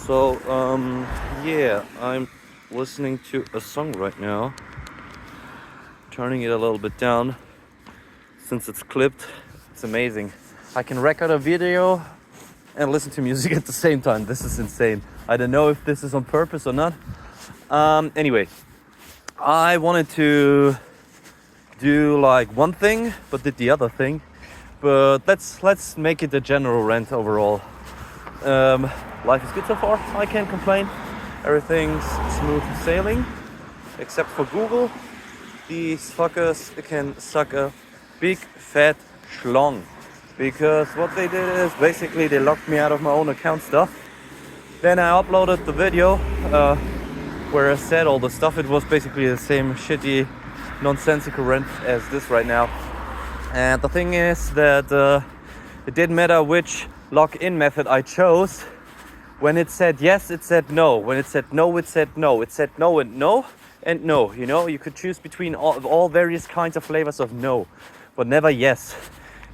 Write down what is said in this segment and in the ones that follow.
So, yeah, I'm listening to a song right now, turning it a little bit down since it's clipped. It's amazing. I can record a video and listen to music at the same time. This is insane. I don't know if this is on purpose or not. Anyway, I wanted to do like one thing, but did the other thing. But let's make it a general rant overall. Life is good so far. I can't complain. Everything's smooth sailing, except for Google. These fuckers can suck a big fat schlong, because what they did is basically they locked me out of my own account stuff. Then I uploaded the video where I said all the stuff. It was basically the same shitty, nonsensical rant as this right now. And the thing is that it didn't matter which login method I chose. When it said yes, it said no. When it said no, it said no. It said no and no and no. You know, you could choose between all various kinds of flavors of no, but never yes.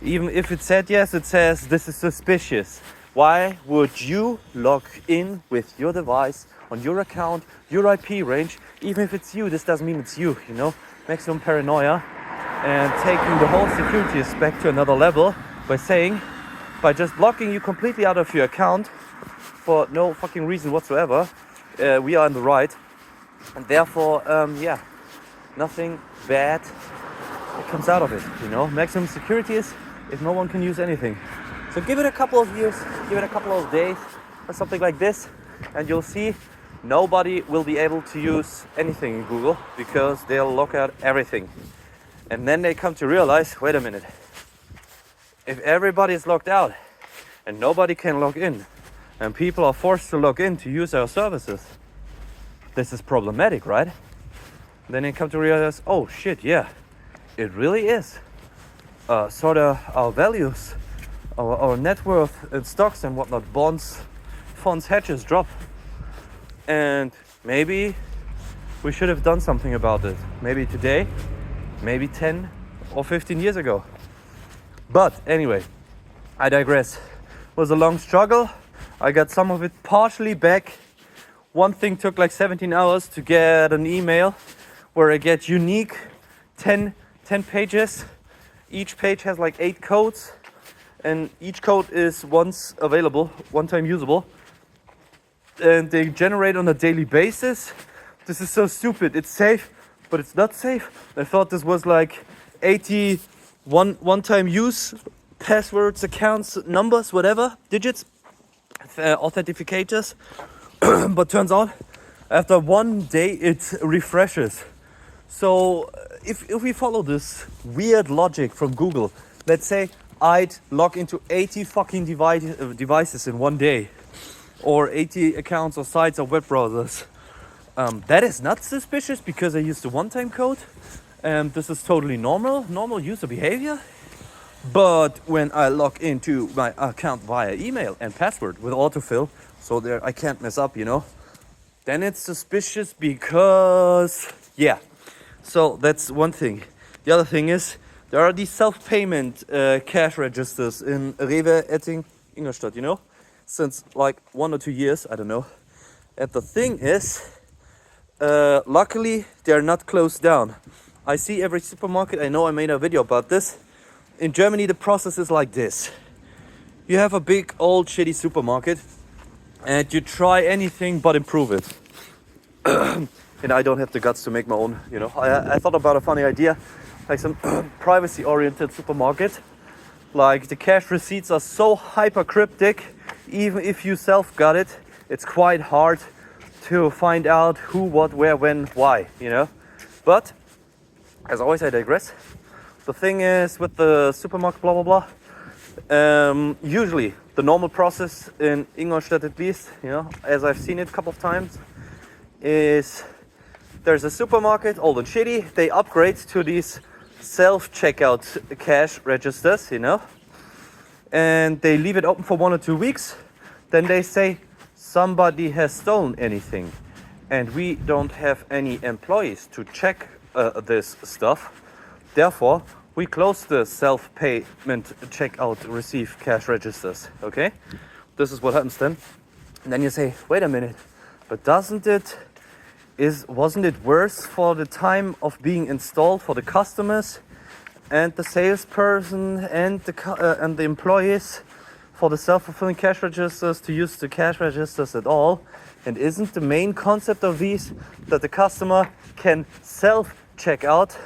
Even if it said yes, it says this is suspicious. Why would you log in with your device on your account, your IP range? Even if it's you, this doesn't mean it's you, you know? Maximum paranoia, and taking the whole security aspect to another level by just blocking you completely out of your account for no fucking reason whatsoever. We are in the right, and therefore, yeah, nothing bad comes out of it, you know? Maximum security is if no one can use anything. So give it a couple of years, give it a couple of days or something like this, and you'll see nobody will be able to use anything in Google because they'll lock out everything. And then they come to realize, wait a minute, if everybody is locked out and nobody can log in, and people are forced to log in to use our services, this is problematic, right? Then they come to realize, oh shit, yeah, it really is. Sort of our values, our net worth and stocks and whatnot, bonds, funds, hedges drop. And maybe we should have done something about it. Maybe today, maybe 10 or 15 years ago. But anyway, I digress. It was a long struggle. I got some of it partially back. One thing took like 17 hours to get an email where I get unique 10 pages. Each page has like 8 codes, and each code is once available, one time usable. And they generate on a daily basis. This is so stupid. It's safe, but it's not safe. I thought this was like 80 one-time use passwords, accounts, numbers, whatever, digits, authentificators. But turns out after one day it refreshes. So if we follow this weird logic from Google, let's say I'd log into 80 fucking devices in one day, or 80 accounts or sites or web browsers. That is not suspicious because I used a one-time code. This is totally normal user behavior. But when I log into my account via email and password with autofill, so there I can't mess up, you know, then it's suspicious because, yeah. So that's one thing. The other thing is, there are these self-payment cash registers in Rewe, Etting, Ingolstadt, you know, since like 1 or 2 years, I don't know. And the thing is, luckily they're not closed down. I see every supermarket. I know I made a video about this. In Germany, the process is like this. You have a big, old, shitty supermarket, and you try anything but improve it. And I don't have the guts to make my own, you know. I thought about a funny idea, like some privacy-oriented supermarket. Like the cash receipts are so hyper cryptic, even if you self-got it, it's quite hard to find out who, what, where, when, why, you know. But, as always, I digress. The thing is, with the supermarket, blah, blah, blah, usually the normal process in Ingolstadt, at least, you know, as I've seen it a couple of times, is there's a supermarket, old and shitty, they upgrade to these self-checkout cash registers, you know, and they leave it open for 1 or 2 weeks. Then they say somebody has stolen anything, and we don't have any employees to check this stuff. Therefore, we close the self-payment checkout receive cash registers, okay? This is what happens then. And then you say, wait a minute, but wasn't it worse for the time of being installed for the customers and the salesperson and the employees for the self-fulfilling cash registers to use the cash registers at all? And isn't the main concept of these that the customer can self-check out,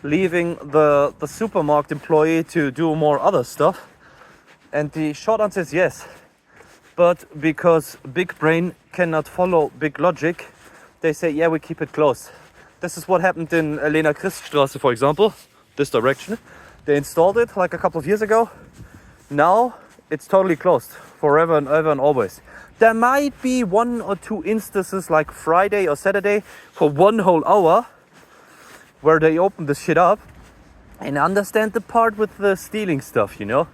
leaving the supermarket employee to do more other stuff? And the short answer is yes. But because big brain cannot follow big logic, they say, yeah, we keep it closed. This is what happened in Lena Christstraße, for example, this direction. They installed it like a couple of years ago. Now it's totally closed forever and ever and always. There might be 1 or 2 instances like Friday or Saturday for 1 whole hour where they open this shit up. And I understand the part with the stealing stuff, you know.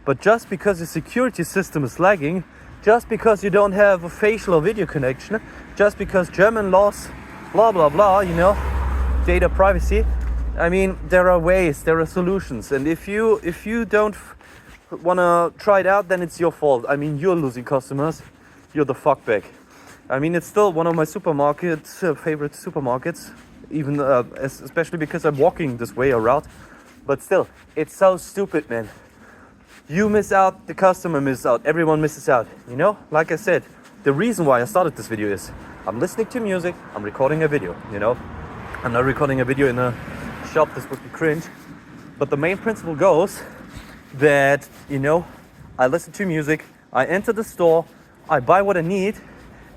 But just because the security system is lagging, just because you don't have a facial or video connection, just because German laws, blah, blah, blah, you know, data privacy. I mean, there are ways, there are solutions. And if you don't want to try it out, then it's your fault. I mean, you're losing customers. You're the fuckbag. I mean, it's still one of my favorite supermarkets, even especially because I'm walking this way or route. But still, it's so stupid, man. You miss out, the customer misses out, everyone misses out, you know? Like I said, the reason why I started this video is I'm listening to music, I'm recording a video, you know? I'm not recording a video in a shop, this would be cringe. But the main principle goes that, you know, I listen to music, I enter the store, I buy what I need,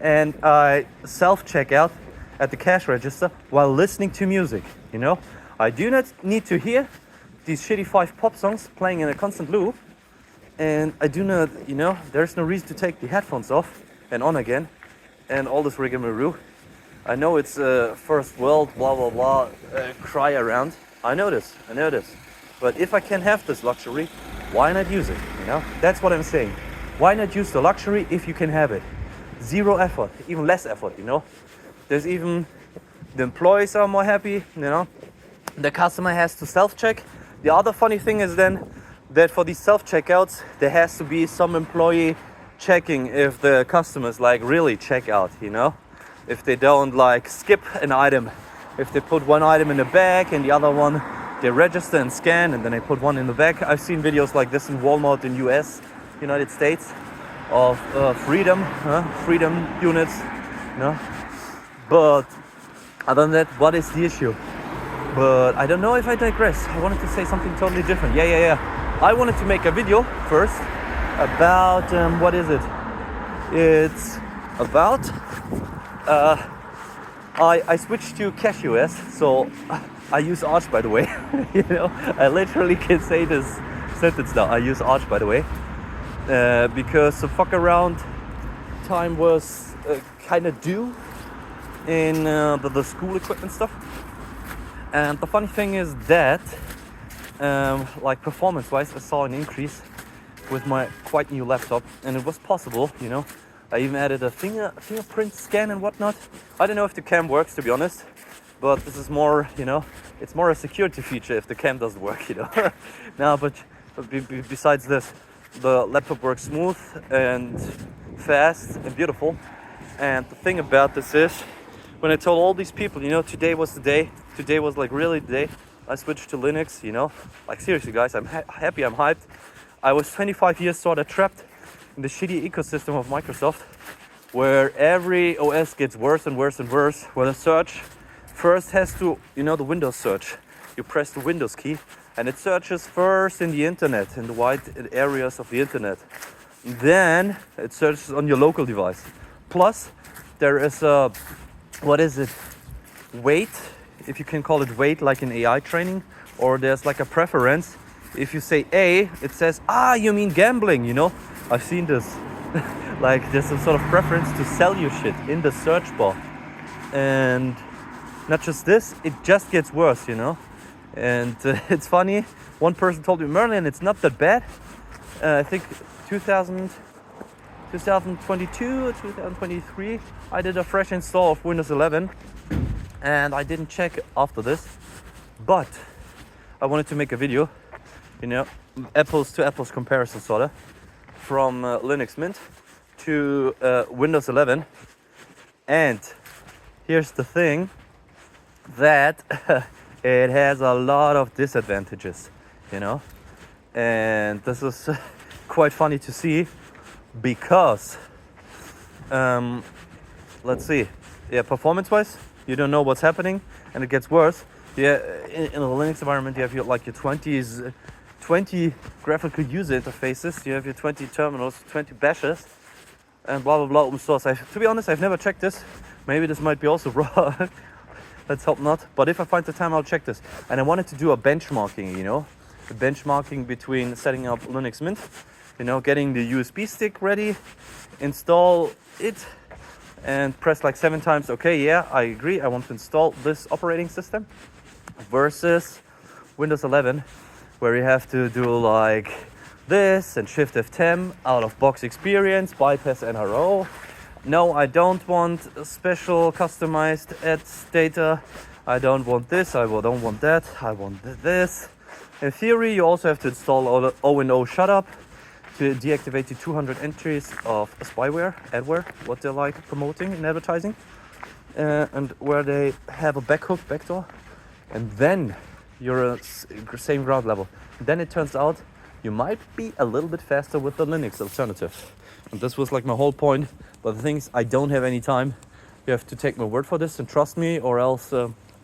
and I self-check out at the cash register while listening to music, you know? I do not need to hear these shitty 5 pop songs playing in a constant loop. And I do not, you know, there's no reason to take the headphones off and on again and all this rigmarole. I know it's first world, blah, blah, blah, cry around. I know this. But if I can have this luxury, why not use it, you know? That's what I'm saying. Why not use the luxury if you can have it? 0 effort, even less effort, you know? There's even, the employees are more happy, you know? The customer has to self-check. The other funny thing is then, that for these self-checkouts, there has to be some employee checking if the customers like really check out, you know? If they don't like skip an item, if they put one item in the bag and the other one, they register and scan and then they put one in the bag. I've seen videos like this in Walmart in US, United States, of freedom units, you know? But other than that, what is the issue? But I don't know if I digress. I wanted to say something totally different. Yeah. I wanted to make a video first about, what is it? It's about, I switched to Cash OS, so I use Arch, by the way. You know, I literally can say this sentence now. I use Arch, by the way, because the fuck around time was kind of due in the school equipment stuff. And the funny thing is that like performance-wise, I saw an increase with my quite new laptop, and it was possible, you know. I even added a fingerprint scan and whatnot. I don't know if the cam works, to be honest, but this is more, you know, it's more a security feature if the cam doesn't work, you know. No, but besides this, the laptop works smooth and fast and beautiful. And the thing about this is, when I told all these people, you know, today was the day, today was like really the day, I switched to Linux, you know, like seriously guys, I'm happy, I'm hyped. I was 25 years sort of trapped in the shitty ecosystem of Microsoft, where every OS gets worse and worse and worse, where the search first has to, you know, the Windows search. You press the Windows key and it searches first in the internet, in the wide areas of the internet. Then it searches on your local device. Plus, there is a, what is it, weight, if you can call it weight like in AI training, or there's like a preference. If you say A, it says, you mean gambling, you know? I've seen this. Like there's some sort of preference to sell you shit in the search bar. And not just this, it just gets worse, you know? And it's funny, one person told me, Merlin, it's not that bad. I think 2022 or 2023, I did a fresh install of Windows 11. And I didn't check after this, but I wanted to make a video, you know, apples to apples comparison sorta, from Linux Mint to Windows 11, and here's the thing, that it has a lot of disadvantages, you know, and this is quite funny to see, because let's see, yeah, performance-wise, you don't know what's happening, and it gets worse. Yeah, in a Linux environment, you have your 20 graphical user interfaces, you have your 20 terminals, 20 bashes, and blah blah blah, open source. To be honest, I've never checked this. Maybe this might be also wrong. Let's hope not. But if I find the time, I'll check this. And I wanted to do a benchmarking, you know, a benchmarking between setting up Linux Mint, you know, getting the USB stick ready, install it, and press like 7 times. Okay, yeah, I agree. I want to install this operating system. Versus Windows 11, where you have to do like this and Shift F10, out of box experience, bypass NRO. No, I don't want special customized ads data. I don't want this, I don't want that, I want this. In theory, you also have to install O&O Shutup to deactivate the 200 entries of spyware, adware, what they like promoting in advertising, and where they have a backdoor. And then you're same ground level. Then it turns out you might be a little bit faster with the Linux alternative. And this was like my whole point. But the thing is, I don't have any time. You have to take my word for this and trust me, or else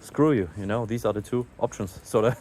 screw you. You know, these are the two options. So